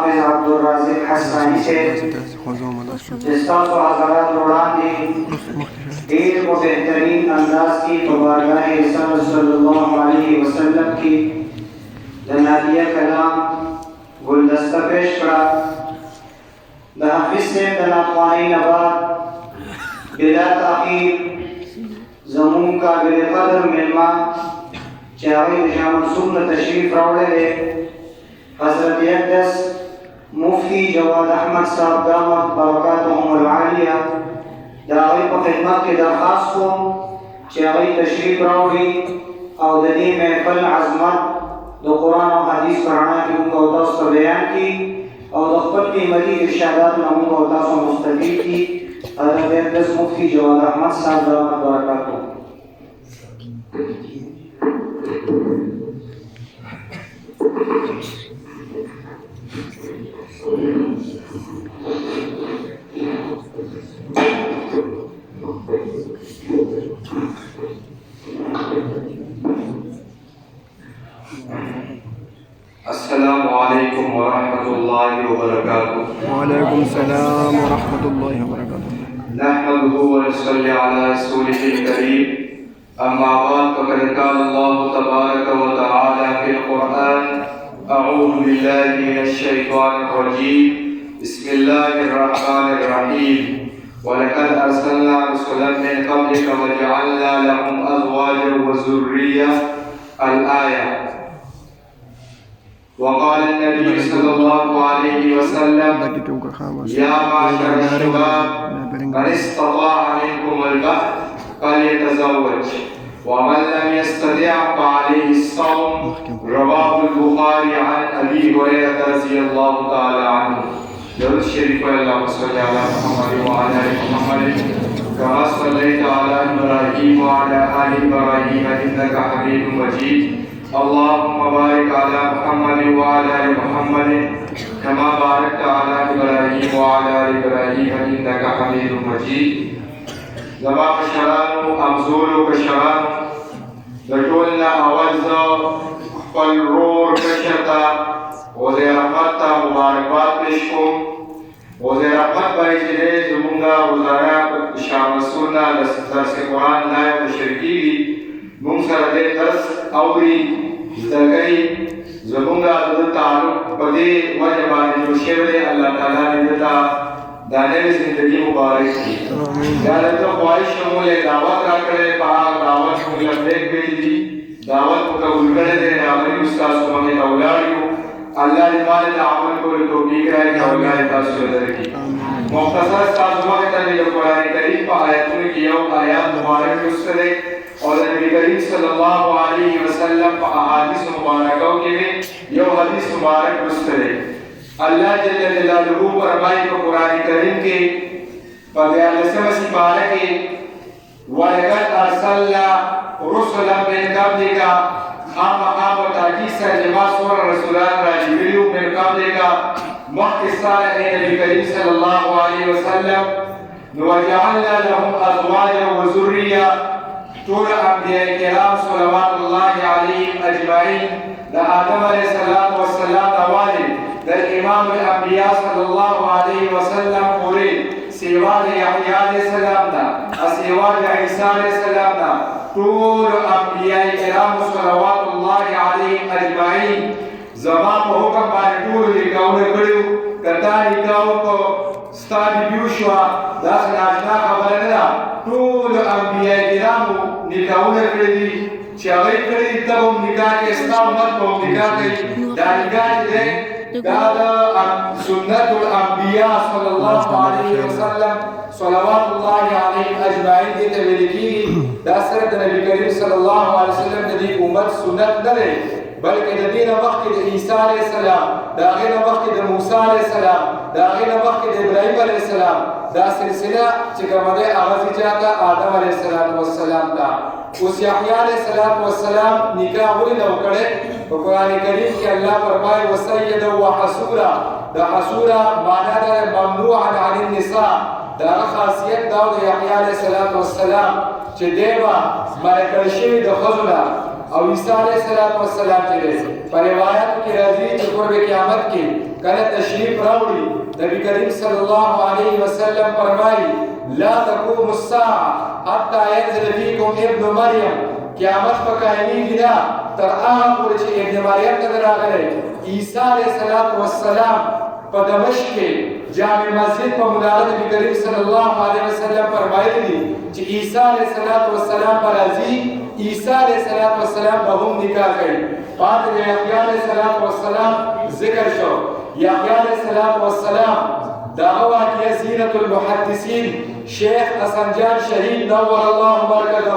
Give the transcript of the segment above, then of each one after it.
عبدالرازق حسانی سے جستاس و حضرات روڑان دی دیر و بہترین انداز کی بارگاہ رسول صلی اللہ علیہ وسلم کی دنادیہ کلام گلدستہ پیش کرا دا حفظ سے دناقوانی نبات بلا تاخیر زمون کا بلقدر ملمان چاوی دشا منصوب تشریف راوڑے دے حضرت اقدس مفتی جواد احمد صاحب دامت برکاتهم العالیہ داغی پا خدمت کے درخواست کو چاوی تشریف راوڑی او دنی محفل عظمت دو قرآن و حدیث پڑھانا کی ان کو اتاس کا بیان کی او دخپت کی مدی ارشادات میں ان کو اتاس و مستقیل کی حضرت اقدس مفتی جواد احمد صاحب دامت برکاتهم السلام عليكم ورحمة الله وبركاته. وعليكم السلام ورحمة الله وبركاته. نحمده ونصلي على رسوله الكريم. أما بعد فقد قال الله تبارك وتعالى في القرآن: أعوذ بالله من الشيطان الرجيم. بسم الله الرحمن الرحيم. ولقد أرسلنا رسلا من قبلك وجعلنا لهم أزواجا وذرية. الآية. وقال النبي صلى الله عليه وسلم: يا معشر الشباب من استطاع منكم الباءة فليتزوج ومن لم يستطع فعليه الصوم. رواه البخاري عن أبي هريرة رضي الله تعالى عنه. درود الشريف: اللهم صل على محمد وعلى آل محمد كما صليت على إبراهيم وعلى آل إبراهيم إنك حميد مجيد. اللهم بارك على محمد وعلى آل محمد كما باركت على إبراهيم وعلى آل إبراهيم إنك حميد مجيد. زما شرانو امزولو کشرانو دټولنا اولزو خپل رور کشرتا وزیر احمد تا مبارکباد پیش کوم. وزیر احمد بھائی چې دی زمونږ وزاره شاه مسعودنا درس قرآن نایب مشر کیږي. مونږ سره دی درس اوري زده کوي. زمونږ د تعلق په دې وجه باندې جوړ شوی دی. الله تعالی دې دلته دا نوې زندگی مبارک کړي. دا دلته خواهش مو یې دعوت راکړی، په هغه دعوت مو لبیک ویلي دي. دعوت مو قبول کړی دی. راغلي استاد خو مخې ته ولاړ یو. الله دې مالې د عمل کولو توفیق راکړي او الله دې تاسو ته درکړي. مختصر ستاسو مخې ته مې د قرآن کریم په آیتونو کې یو آیات مبارک لوستی دی او د نبي کریم صلی الله علیه وسلم په احادیثو مبارکو کې مې یو حدیث مبارک لوستی دی. اللہ جل جلالہ فرمائے تو قرآن کریم کے پدیالسم سپارہ کے وَلَقَدْ أَرْسَلْنَا رُسُلًا مِنْ قَبْلِكَ خامخا تاکید سره جما سور رسولان راجبریو من قبلك مختصر اے نبی کریم صلی اللہ علیہ وسلم وَجَعَلْنَا لَهُمْ أَزْوَاجًا وَذُرِّيَّةً. طول انبیاء کرام صلوات اللہ علیہم اجمعین دا آدم علیہ السلام دا والد در امام الانبیاء صلی اللہ علیہ وسلم پورے سیواد یحییٰ علیہ السلام دا سیواد عیسیٰ علیہ السلام دا طول انبیاء کرام صلوات اللہ علیہم اجمعین زمان په حکم باندې ټول نکاحونه کړیو. کدا نکاح کو ستا بیبي شوه داسې ناشنا خبره نه ده. ټول انبیاء کرامو نکاحونه کړي دي چې هغوی کړي دي. ته هم نکاح کوې، ستا امت به هم نکاح کوي. دا نکاح چې دی دا د سنت الانبیاء صلی الله علیه وسلم صلوات الله علیهم اجمعین دې ته ویل کېږي. دا صرف د نبي کریم صلی الله علیه وسلم د دې امت سنت نه دی، بلکې د دې نه مخکې د عیسی علیه السلام، د هغې نه مخکې د موسی علیه السلام، د هغې نه مخکې د ابراهیم علیه السلام دا سلسله چې کومه دی هغه ځي چاته آدم علیه السلام ته. اوس یحیی علیه السلام نکاح ولې نه و کړی؟ په قرآن کریم کې الله فرمایي وسیدا وحصورا. د حصورا معنا ده ممنوعا عن النساء. د هغه خاصیت دا د یحیی علیه السلام چې دی به منع کړی شوي د ښځو نه او عیسی علیہ السلام چې دی په روایتو کې راځي چې قرب قیامت کې کله تشریف راوړي نبی کریم صلی الله علیه وسلم فرمایي لا تقوم الساعه حتى ينزل فيكم ابن مريم قیامت په قائمېږي نه تر هغه پورې چې ابن مریم ته راغلی عیسی علیه السلام په دمشق کې جامع مسجد په مناره نبی کریم صلی الله علیه وسلم فرمایلی دي چې عیسی علیه السلام به راځي عیسی علیه السلام به هم نکاح کوي پاتې د یحیی علیه السلام ذکر شو یحیی علیه السلام دغه واقعه زینت المحدثین شیخ حسن جان شهید نور الله مرکزه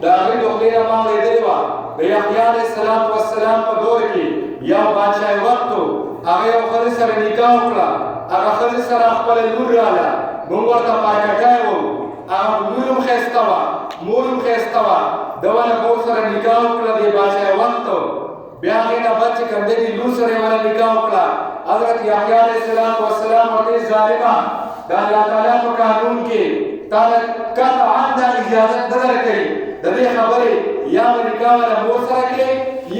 د هغې د خولې نه ما اورېدلې وه د یحیی علیه السلام په دور کې یو بادشاهي وخت و هغه یو ښځې سره نکاح وکړه هغه ښځې سره خپله لور راله موږ ورته پایکټی وو هغه لور هم ښایسته وه مور هم ښایسته وه ده ونه مور سره نکاح وکړه د بادشاهي وخت بیا هغې نه بعد چې کوم دی د لور سره یې ونه نکاح وکړه حضرت یحیی علیه السلام ورته ظالمه د الله تعالی په قانون کې تا له قطعا دا اجازت نه درکوي د دې خبرې یا به نکاح له مور سره کې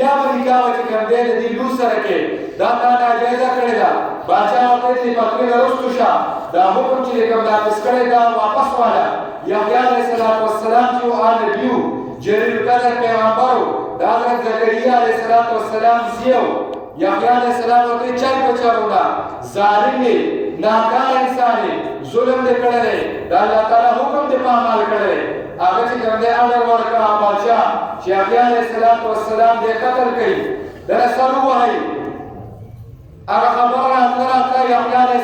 یا به نکاح چې کوم دی د دې لور سره کې دا تا ناجایزه کړې ده بادشاه ورته ویلي چې پترې نه رستو شه دا حکم چې کوم نافظ کړی دا واپس واله یحیی علیه السلام چې و نبي و جلیل القدر پیغمبر و د حضرت زکریا علیه السلام زیه و یحیی علیه السلام ورته چل پچلونه ظالم دی ناکار انسان دی ظلم دی کړی دی د الله تعالی حکم دی پامال کړی دی هغه چې کوم دی امر ورکړه بادشاه چې یحیی علیه السلام دی قتل کړي دله سر ووهئ هغه خبره راتله یحیی علیه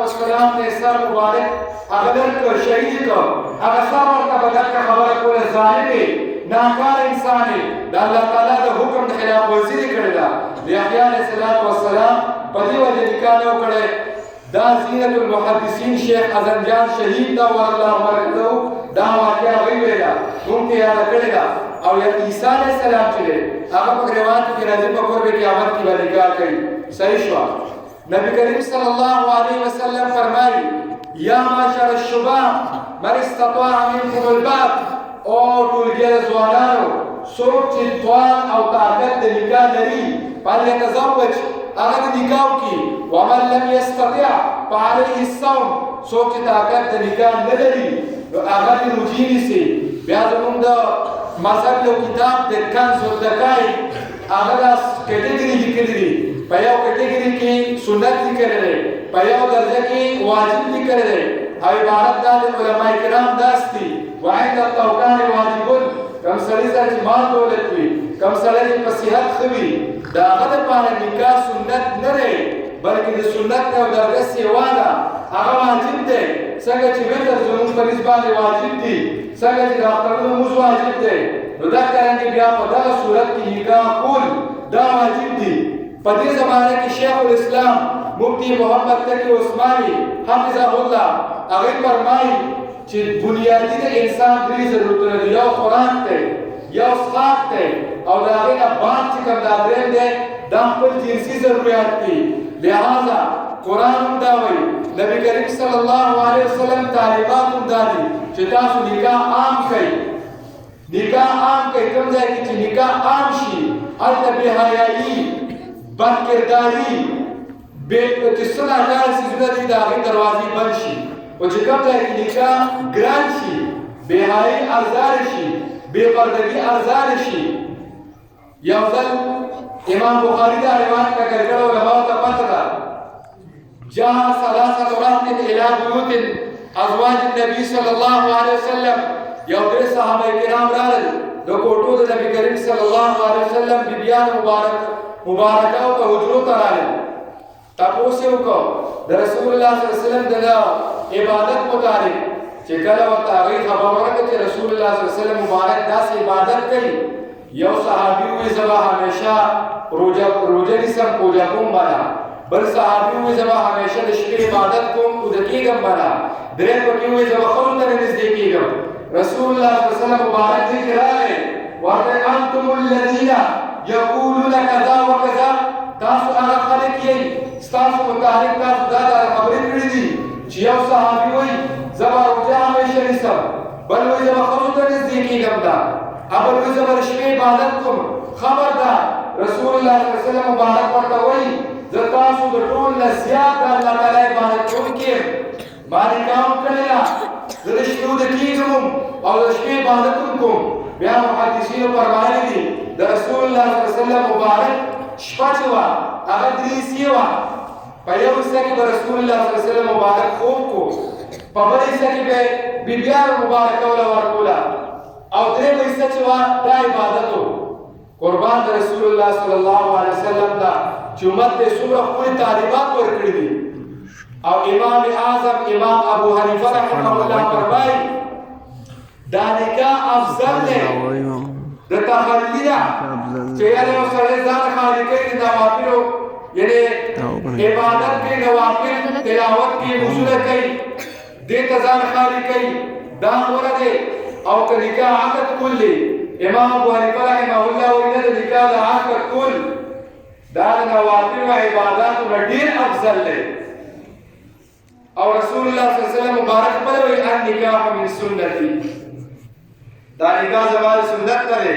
السلام دی سر مبارک هغه درکړ شهید کړ هغه سر ورته به دغه خبره کوله ظالم دی ناکار انسان دی د الله تعالی د حکم د خلاف ورزي یې کړې ده د یحیی علیه السلام په دې وجه نکاح نه وکړی دا زینت المحدثین شیخ حسن جان شهید نور الله مرکزه دا واقعه هغوی ویله موږ ته یاده کړې ده او عیسی علیه السلام چې دی هغه په روایتو کې راځي په قرب قیامت کې به نکاح کوي صحیح شوه نبی کریم صلی الله علیه وسلم فرمایي یا معشر الشباب من استطاع منکم الباءة او ټولګي د ځوانانو څوک چې توان او طاقت د نکاح لري فلیتزوج هغه د نکاح وکړي ومن لم یستطع فعلیه الصوم څوک چې طاقت د نکاح نه لري نو هغه دې روجې نیسي بیا زموږ د مذهب یو کتاب د کنز الدقایق هغه دا کټګري لیکلي دي په یو کټګري کې سنت لیکلی دی په یو درجه کې واجب لیکلی دی او عبارت دا د علماء کرام داس دي وعند التوکان واجبون کم سړي سره چې مال دولت وي کم سړی چې په صحت ښه وي د هغه دپاره نکاح سنت نه دی بلکې د سنت نه یو درجه سیوا ده هغه واجب دی څنګه چې وتر زموږ په نسبت باندې واجب دي څنګه چې د اخترونو لمونځ واجب دی نو دا څرنګه بیا په دغه صورت کې نکاح کول دا واجب دي په دې زمانه کې شیخ الاسلام مفتی محمد تقی عثماني حفظه الله هغوی فرمایي چې بنیادي د انسان درې ضرورتونه دي یو خوراک دی یو څښاک دی او د هغې نه بعد چې کوم دا درېیم دی دا خپل جنسي ضروریات دي لہذا قرآن هم دا وایي نبی کریم صلی الله علیه وسلم تعلیمات هم دا دي چې تاسو نکاح عام کوئ نکاح عام کوئ کوم ځای کې چې نکاح عام شي هلته بېحیایي بدکرداري چې څه ناکاره څیزونه دي د هغې دروازې بند شي او چې کوم ځای کې نکاح ګران شي بېحیایي ارزانه شي بېپردګي ارزانه شي یو ځل امام بخاري دا روایت نقل کړی علماو ته پته ده جاء ثلاثة رهط إلى بيوت أزواج النبي صلى الله عليه وسلم یو درې صحابه کرام راغلل د کوټو د نبي کریم صلی الله علیه وسلم بیبیان مبارکه او په حجرو ته راغلل تپوس یې وکړ د رسول الله صلی الله علیه وسلم د عبادت متعلق چې کله ورته هغوی خبر ورکړه چې رسول الله صلی الله علیه وسلم مبارک داسې عبادت کوي یو صحابي ووایي زه به همیشه روژه نیسم پوجه کوم به نه بل صحابي ووایي زه به همیشه د شپې عبادت کوم اوده کېږم به نه درېیم پکې ووایي زه به ښځو ته نه نږدې کېږم رسول الله صلی الله علیه وسلم مبارک ذکر راغی ورته انتم الذین یقولون کذا وکذا تاسو هغه خلک یئ ستاسو متعلق تاسو دا خبرې کړي دي چې یو صحابي وایي زه به روژه همیشه نیسم بل وایي زه به ښځو ته نږدې کېږم دا بل وایي زه به د شپې عبادت کوم خبردار رسول الله صلی الله علیه وسلم مبارک ورته وایي زه تاسو د ټول نه زیات د الله تعالی عبادت کوونکی یم ما نکاح هم کړې ده زه د شپې ویده کېږم او د شپې عبادت هم کوم بیا محدثینو فرمایلي دي د رسول الله صلی الله علیه وسلم مبارک شپه چې وه هغه 3 حصې وه په یو حصه کې به رسول الله صلی الله علیه وسلم مبارک خوب کو په بل حصه کې به بیبیانو مبارکه وله ورکوله او درېیمه حصه چې وه دا عبادت و قربان د رسول الله صلی الله علیه وسلم ته چې امت ته څومره ښکلي تعلیمات ورکړي دي او امام اعظم امام ابو حنیفه رحمه الله فرمایي دا نکاح افضل دی د تخلي نه چې یاره یو سړی ځان خالي کوي د نوافلو یعنی عبادت کې نوافل تلاوت کې وصوله کوي دې ته ځان خالي کوي دا غوره دی او که نکاح عقد کلی امام ابو حنیفه رحمه الله وایي د نکاح د عقد کل دا د نوافل او عباداتو نه ډېر افضل دی او رسول الله صلی الله علیه وسلم مبارک پر وی النکاح من سنتی دا نکاح زما سنت دی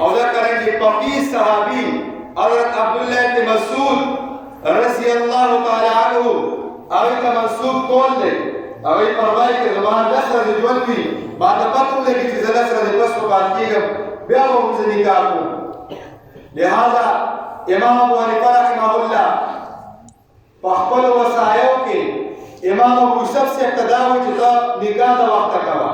او دا کرے چې فقيه صحابي حضرت عبد الله بن مسعود رضی الله تعالی عنہ او ته منسوب کول دی او یې فرمایي چې زما د سره ژوند وي ما ته پته لګي چې زه سره د بس په باندې کېږم بیا به موږ نکاح کوو لہذا امام ابو حنیفه رحمه الله په خپل وصایو کې امام ابو یوسف سے ابتدا ہوئی چې نکاح د وخت کوا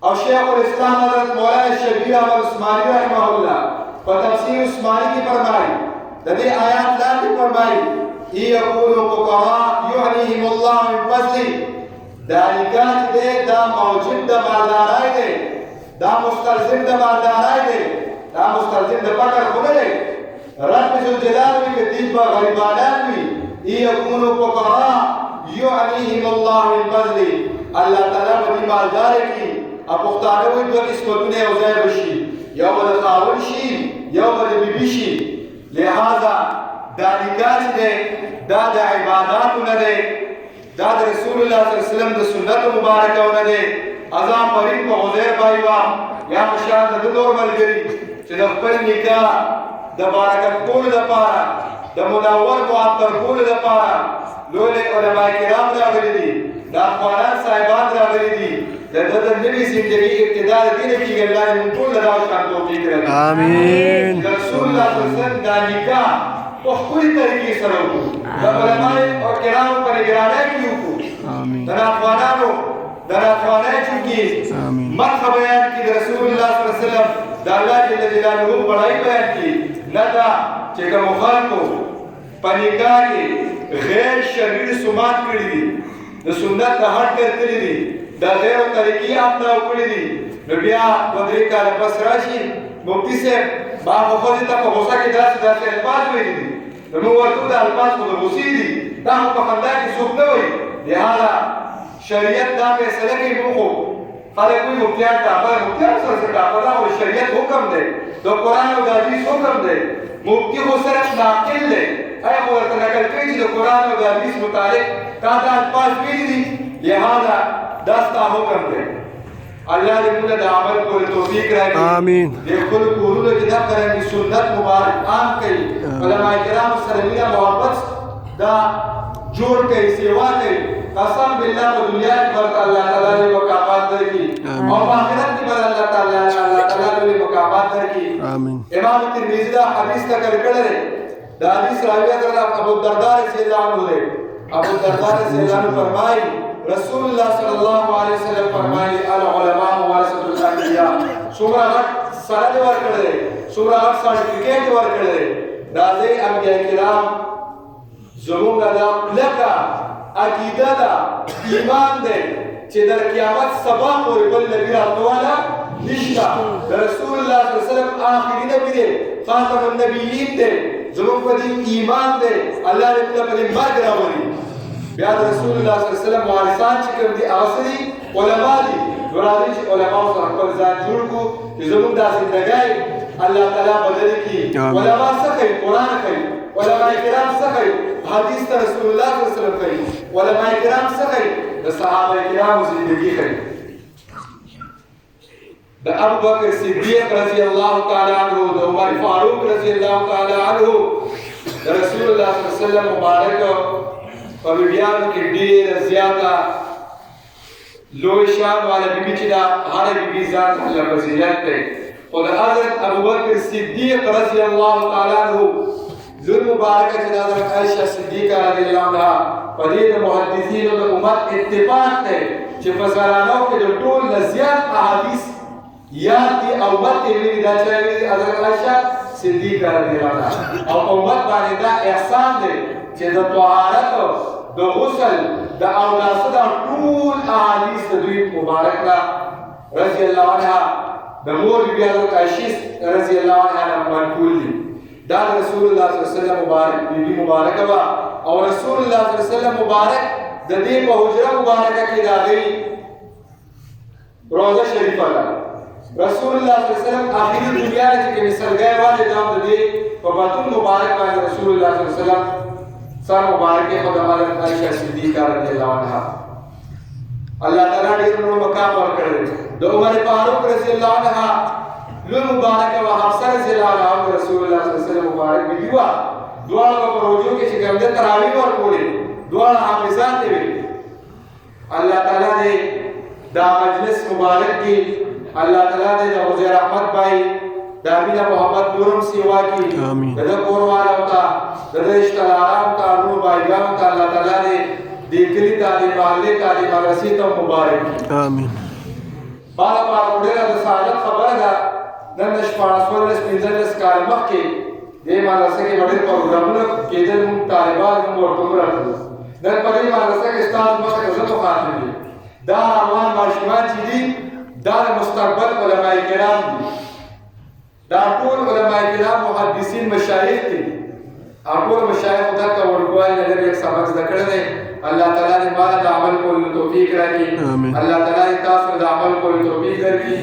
او شیخ الاسلام حضرت مولانا شبیر احمد عثمانی رحمه الله په تفسیر عثمانی کې فرمایي د دې آیات لاندې فرمایي یقولوا فقراء یغنیهم الله من فضله دا نکاح دې دا موجود د مالدارای دی دا مستلزم د مالدارای دی دا مستلزم د فقر خو نه دی رب ذوالجلال وي که دې په غریبانان وي یقولوا فقراء یعنیهم الله من فضله الله تعالی به مالدار کی او پښتانه وایي دوه قسمتونه یو ځای بشي یو به خاوند شي یو به بیبي شي لہذا دا نکاح دی دا د عباداتو نه دی دا د رسول الله صلی الله علیه وسلم د سنت مبارکه نه دی اذان پرین په غزیر بای وا یا مشان د دور ملګری چې د خپل نکاح د برکت کولو لپاره د منور معطر کولو لپاره لوی علماء کرام راغلي دي دا افغانان صاحبان راغلي دي د نوې زندګۍ ابتدا د دې کې الله دې ټول راو شان توفیق راکړي آمین رسول الله صلی الله علیه وسلم دا نکاح په خپل طریقې سره وکړو د علماء او کرام په نگرانۍ کې وکړو آمین د افغانانو د افغانۍ چې مرخه بیان کې د رسول الله صلی الله علیه وسلم د الله جل جلاله بڑای بیان کې نه دا چې کوم خلکو په نکاح کې غیر شرعي رسومات کړی دي د سنت نه هټ کړی دي دا غیر طریقې اپنا کړی دي نو بیا په دې کال پس راشي مفتی صاحب ما خو دې ته په غوسه کې داسې الفاظ ویلي دي نو ورته د الفاظ په غوسې دي دا په خندا کې څوک نه وایي لہذا شریعت دا فیصله کوي مخو خلک کوئی مفتیان ټاکل مفتیان سره ټاکل او شریعت حکم دی د قرآن او د حدیث حکم دی مفتی خو صرف ناقل دی ایا خو ورته نقل کوي چې د قرآن او د حدیث مطابق تا دا الفاظ ویلي دي لہذا دا ستا حکم دی الله دې موږ د عمل کولو توفیق راکړي آمین د خپل کورونو کې دا کرامي سنت مبارک عام کړي علماء کرام سره مینا محبت دا جوړ کړي سیوا کړي قسم بالله په دنیا کې ورته الله تعالی مکافات درکړي او په آخرت کې به الله تعالی مکافات درکړي آمین امام ترمذی دا حدیث ذکر کړی دا حدیث راوی حضرت ابو الدرداء رضی الله عنه دی ابو الدرداء رضی الله عنه فرمایي رسول الله صلی الله علیه وسلم فرمایي العلماء ورثه الانبیاء څومره سره ورکړي څومره سرټیفیکټ ورکړي دا دې انبیاء کرام زموږ دا لکه عقیده ده ایمان دی چې در قیامت سبا پورې بل نبی راتلواله نشته د رسول الله صلی الله علیه وسلم آخري نبی دی خاتم النبیین دی زموږ په دې ایمان دی الله دې موږ په دې مرګ راولي بیا د رسول الله صلی الله علیه وسلم وارثان چې کوم دي هغه دي علما دي نو راځي چې علماو سره خپل ځان جوړ کړو چې زموږ دا زندګۍ الله تعالی بدل کړي علما څه کوي قرآن کوي علماء کرام څه کوي حدیث ته رسول الله صلی الله علیه وسلم کوي علماء کرام څه کوي د صحابه کرامو زندگی کوي د ابو بکر صدیق رضی الله تعالی عنہ د عمر فاروق رضی الله تعالی عنہ د رسول الله صلی الله علیه وسلم مبارک په بیانو کې ډېر زیاته لوی شان والا بیبي چې دا هر بیبي ځان الله فضیلت دی خو د حضرت ابو بکر صدیق رضی الله تعالی عنہ لور مبارکه چې د حضرت عائشہ صدیقہ رضی الله عنها په دې د محدثینو د امت اتفاق دی چې په زرانو کې د ټول نه زیات احادیث یاد دي او امت یې ویلي دا چې حضرت عائشہ صدیقہ رضی الله عنها او امت باندې دا احسان دی چې د طهارت د غسل د اوداسه د ټول احادیث د دوی مبارک لا رضی الله عنها د مور بیبي حضرت عائشہ رضی الله عنها منقول دي دا رسول الله صلی الله علیه وسلم مبارک بیبي مبارک وا او رسول الله صلی الله علیه وسلم مبارک د دې په حجره مبارکه کې راغلي روزه شریفه ده رسول الله صلی الله علیه وسلم اخري دنیا کې مثالګي والے دا د دې په باطن مبارک باندې رسول الله صلی الله علیه وسلم سر مبارک خدای حضرت عائشہ صدیقہ رضی الله عنها الله تعالی دې نور مقام ورکړي د عمر فاروق رضی الله عنها لور مبارک او حفصه رضی الله عنها رسول الله صلی الله علیه وسلم مبارک دیوا دعا په روزو کې چې ګرځي تراویح ورکولې دعا حافظات وي الله تعالی دې دا مجلس مبارک کې الله تعالی دې د حضور رحمت بھائی دا مینا محبت نورم سیوا کی د کور والا ہوتا د رشتہ دارانو ته نور بھائیانو ته الله تعالی دې دې کلی ته دې محلې ته دې مدرسې ته مبارک امين بالا وړه د سعادت خبره ده نن شپږ کال مخکې دې مدرسې کې وړه پروګرامونه کېدل طالبان هم ورته راغلل نن په دې مدرسې کې استاد مخکې زه مخاطب دي دا روان ماشومان چې دي دا مستقبل علماء کرام دي دا ټول علماء کرام محدثین مشایخ دي ټول مشایخ دا ورغوال نه لري سبق ذکر دی الله تعالی دې مال د عمل کولو توفیق راکړي الله تعالی تاسو د عمل کولو توفیق درکړي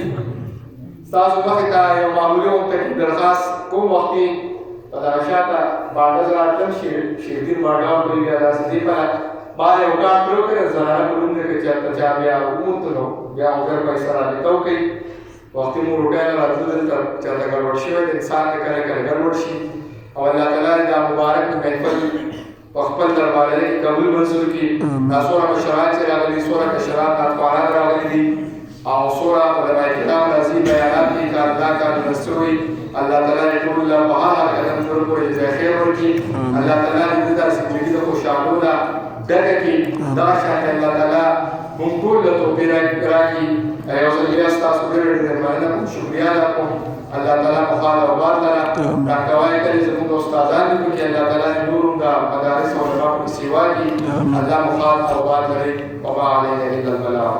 تاسو مخه تا یو معمولی ته درخواست کوم وخت په درشاته باندې راتلم شیردین باندې په بیا داسې دی په باندې یو کار وکړ زړه کوم کې چې چا بیا ومنته نو بیا وګر پیسې را لیکو کوي وخت مو روټه راځي ته چې دا ګډوډ شي د انسان نه کله ګډوډ شي او الله تعالی دا مبارک محفل خپل دربار کې قبول منظور کړي تاسو را مشرات چې راغلي سورہ کشرات اطفال راغلي دي او سورہ علماء کرام راځي بیانات دي کار دا کار نسوي الله تعالی ټول له بهار قدم تر پورې خیر ورکړي الله تعالی دې تاسو زندگی د خوشاله دغه کې دا شاته الله تعالی موږ ټول له توفیق راکړي ایو زلیا تاسو ډېر ډېر مننه شکریا کوم الله تعالی مخاله او بار لرا دا کوي کله زموږ استادان دي چې الله تعالی نورم دا مدارس او علماء په سیوا دي الله مخاله او بار لري او ما علينا الا البلاغ